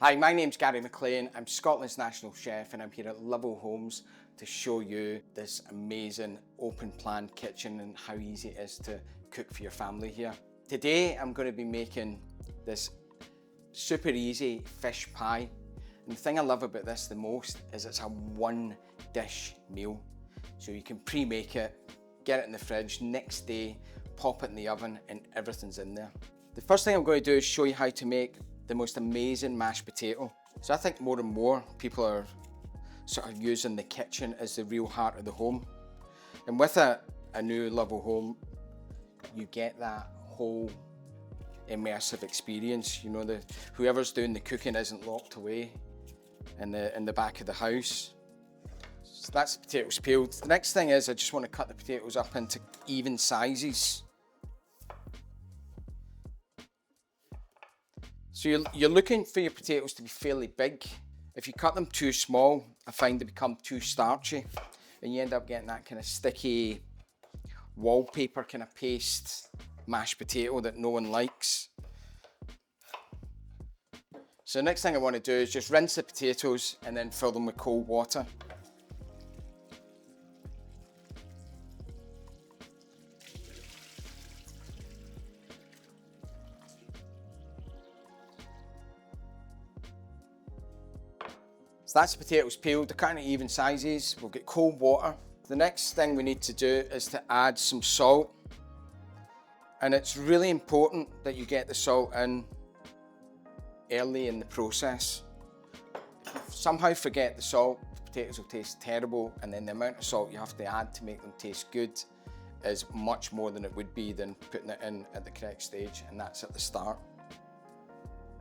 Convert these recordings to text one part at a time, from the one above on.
Hi, my name's Gary McLean. I'm Scotland's national chef and I'm here at Lovell Homes to show you this amazing open plan kitchen and how easy it is to cook for your family here. Today I'm going to be making this super easy fish pie. And the thing I love about this the most is it's a one dish meal. So you can pre-make it, get it in the fridge, next day pop it in the oven and everything's in there. The first thing I'm going to do is show you how to make the most amazing mashed potato. So I think more and more people are sort of using the kitchen as the real heart of the home. And with a new Lovell home, you get that whole immersive experience. You know, whoever's doing the cooking isn't locked away in the back of the house. So that's the potatoes peeled. The next thing is I just want to cut the potatoes up into even sizes. So you're looking for your potatoes to be fairly big. If you cut them too small, I find they become too starchy and you end up getting that kind of sticky wallpaper kind of paste mashed potato that no one likes. So the next thing I want to do is just rinse the potatoes and then fill them with cold water. So that's the potatoes peeled, they're kind of even sizes. We'll get cold water. The next thing we need to do is to add some salt. And it's really important that you get the salt in early in the process. If you somehow forget the salt, the potatoes will taste terrible, and then the amount of salt you have to add to make them taste good is much more than it would be than putting it in at the correct stage, and that's at the start.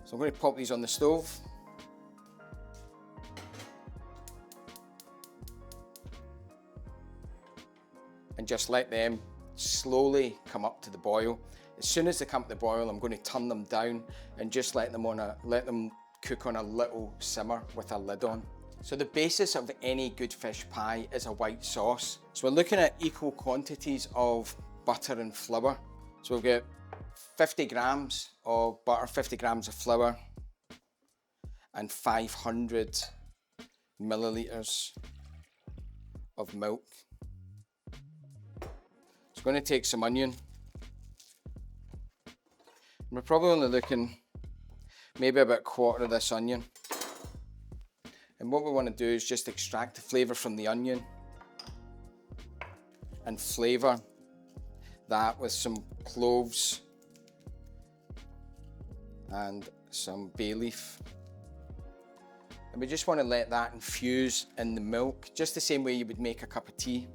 So I'm going to pop these on the stove. And just let them slowly come up to the boil. As soon as they come to the boil, I'm going to turn them down and just let them cook on a little simmer with a lid on. So the basis of any good fish pie is a white sauce. So we're looking at equal quantities of butter and flour. So we'll get 50 grams of butter, 50 grams of flour, and 500 milliliters of milk. I'm going to take some onion. We're probably only looking maybe about a quarter of this onion. And what we want to do is just extract the flavour from the onion and flavour that with some cloves and some bay leaf. And we just want to let that infuse in the milk, just the same way you would make a cup of tea.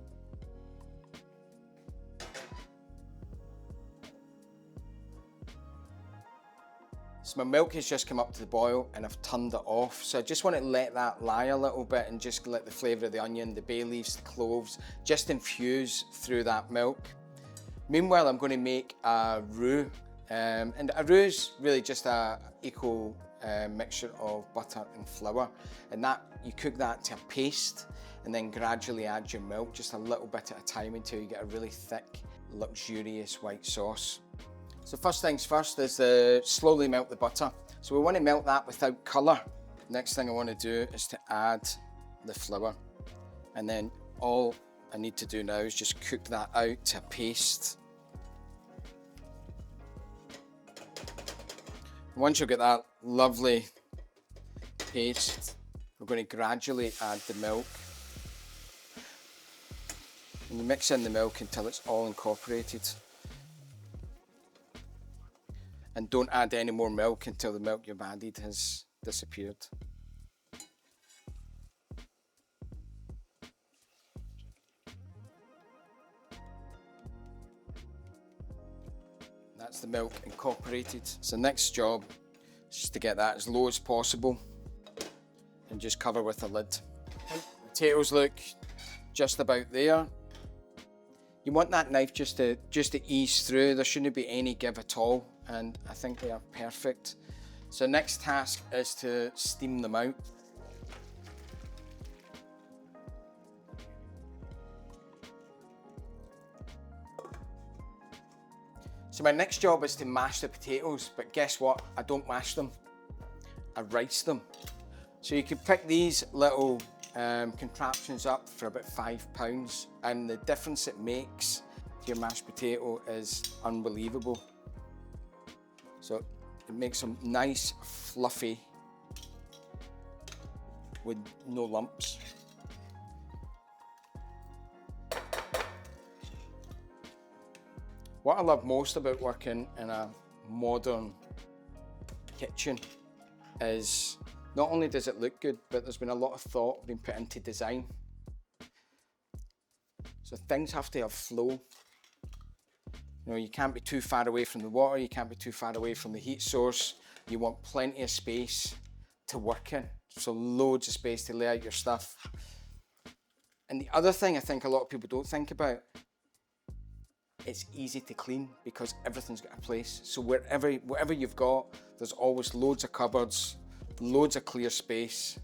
So my milk has just come up to the boil and I've turned it off. So I just want to let that lie a little bit and just let the flavour of the onion, the bay leaves, the cloves, just infuse through that milk. Meanwhile, I'm going to make a roux. And a roux is really just an equal mixture of butter and flour. And that you cook that to a paste and then gradually add your milk, just a little bit at a time until you get a really thick, luxurious white sauce. So first things first is to slowly melt the butter. So we want to melt that without colour. Next thing I want to do is to add the flour. And then all I need to do now is just cook that out to a paste. Once you get that lovely paste, we're going to gradually add the milk. And you mix in the milk until it's all incorporated. And don't add any more milk until the milk you've added has disappeared. That's the milk incorporated. So next job is just to get that as low as possible and just cover with a lid. Potatoes look just about there. You want that knife just to ease through. There shouldn't be any give at all, and I think they are perfect. So next task is to steam them out. So my next job is to mash the potatoes, but guess what? I don't mash them. I rice them. So you can pick these little contraptions up for about £5, and the difference it makes to your mashed potato is unbelievable. So it makes them nice, fluffy, with no lumps. What I love most about working in a modern kitchen is not only does it look good, but there's been a lot of thought being put into design. So things have to have flow. You know, you can't be too far away from the water, you can't be too far away from the heat source. You want plenty of space to work in. So loads of space to lay out your stuff. And the other thing I think a lot of people don't think about, it's easy to clean because everything's got a place. So whatever you've got, there's always loads of cupboards, loads of clear space.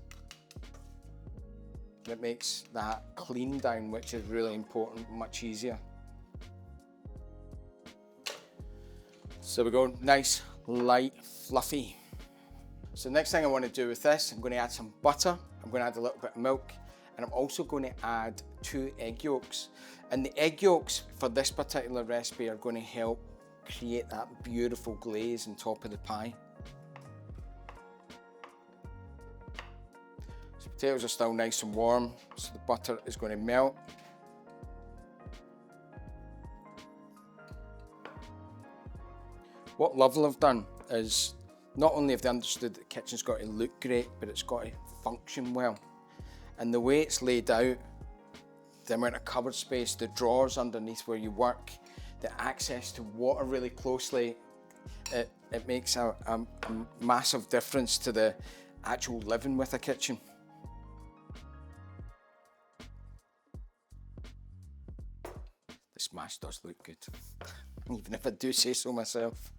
That makes that clean down, which is really important, much easier. So we go nice, light, fluffy. So the next thing I want to do with this, I'm going to add some butter, I'm going to add a little bit of milk, and I'm also going to add 2 egg yolks. And the egg yolks for this particular recipe are going to help create that beautiful glaze on top of the pie. So potatoes are still nice and warm, so the butter is going to melt. What Lovell have done is not only have they understood that the kitchen's got to look great, but it's got to function well. And the way it's laid out, the amount of cupboard space, the drawers underneath where you work, the access to water really closely, it makes a massive difference to the actual living with a kitchen. This mash does look good, even if I do say so myself.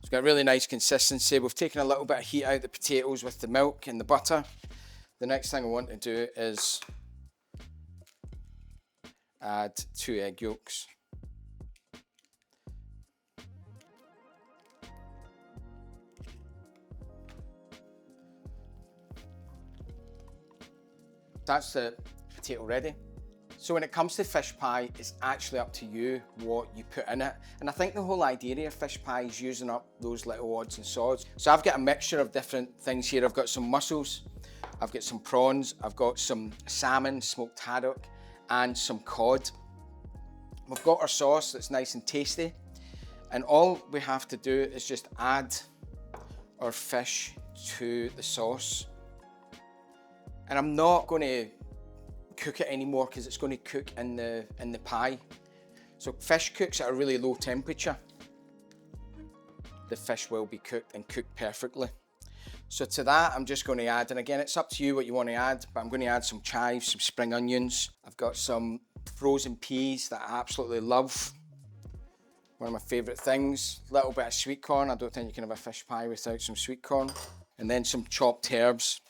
It's got a really nice consistency. We've taken a little bit of heat out of the potatoes with the milk and the butter. The next thing I want to do is add 2 egg yolks. That's the potato ready. So when it comes to fish pie, it's actually up to you what you put in it. And I think the whole idea of fish pie is using up those little odds and sods. So I've got a mixture of different things here. I've got some mussels, I've got some prawns, I've got some salmon, smoked haddock, and some cod. We've got our sauce that's nice and tasty. And all we have to do is just add our fish to the sauce. And I'm not going to cook it anymore because it's going to cook in the pie. So fish cooks at a really low temperature. The fish will be cooked and cooked perfectly. So to that I'm just going to add, and again it's up to you what you want to add, but I'm going to add some chives, some spring onions. I've got some frozen peas that I absolutely love. One of my favourite things. A little bit of sweet corn. I don't think you can have a fish pie without some sweet corn. And then some chopped herbs.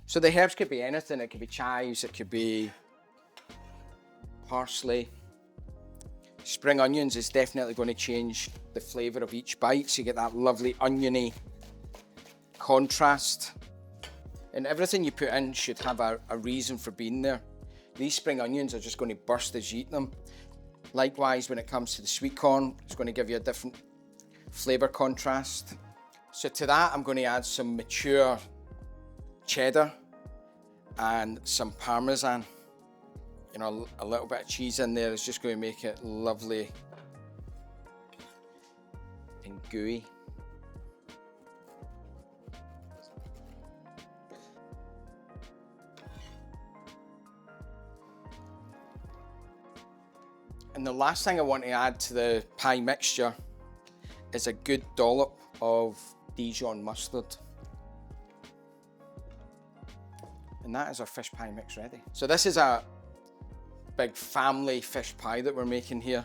So the herbs could be anything. It could be chives, it could be parsley. Spring onions is definitely going to change the flavour of each bite, so you get that lovely oniony contrast. And everything you put in should have a reason for being there. These spring onions are just going to burst as you eat them. Likewise, when it comes to the sweet corn, it's going to give you a different flavour contrast. So to that, I'm going to add some mature cheddar and some parmesan. You know, a little bit of cheese in there is just going to make it lovely and gooey. And the last thing I want to add to the pie mixture is a good dollop of Dijon mustard. And that is our fish pie mix ready. So this is a big family fish pie that we're making here.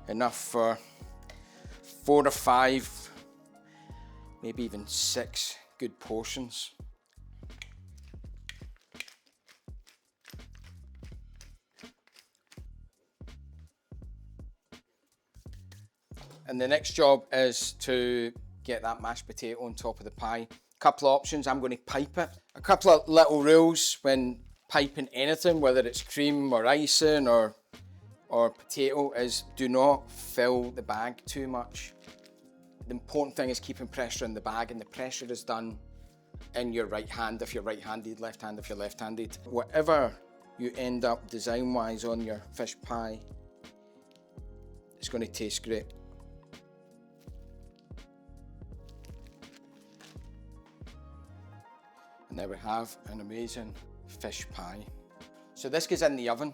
Enough for 4 to 5, maybe even 6 good portions. And the next job is to get that mashed potato on top of the pie. Couple of options, I'm going to pipe it. A couple of little rules when piping anything, whether it's cream or icing or potato, is do not fill the bag too much. The important thing is keeping pressure in the bag, and the pressure is done in your right hand if you're right-handed, left hand if you're left-handed. Whatever you end up design-wise on your fish pie, it's going to taste great. And there we have an amazing fish pie. So this goes in the oven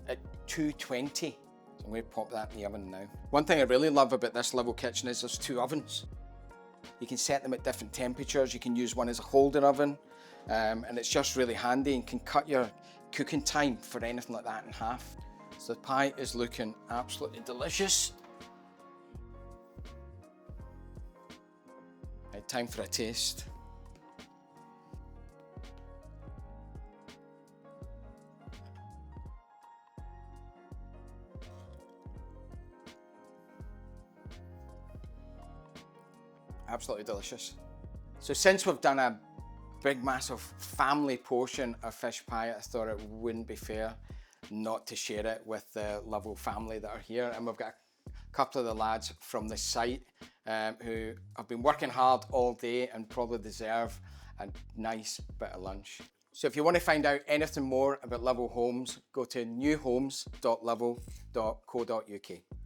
at 220. So I'm going to pop that in the oven now. One thing I really love about this Lovell kitchen is there's 2 ovens. You can set them at different temperatures. You can use one as a holding oven, and it's just really handy and can cut your cooking time for anything like that in half. So the pie is looking absolutely delicious. Right, time for a taste. Absolutely delicious. So since we've done a big massive family portion of fish pie, I thought it wouldn't be fair not to share it with the Lovell family that are here. And we've got a couple of the lads from the site who have been working hard all day and probably deserve a nice bit of lunch. So if you want to find out anything more about Lovell Homes, go to newhomes.lovell.co.uk.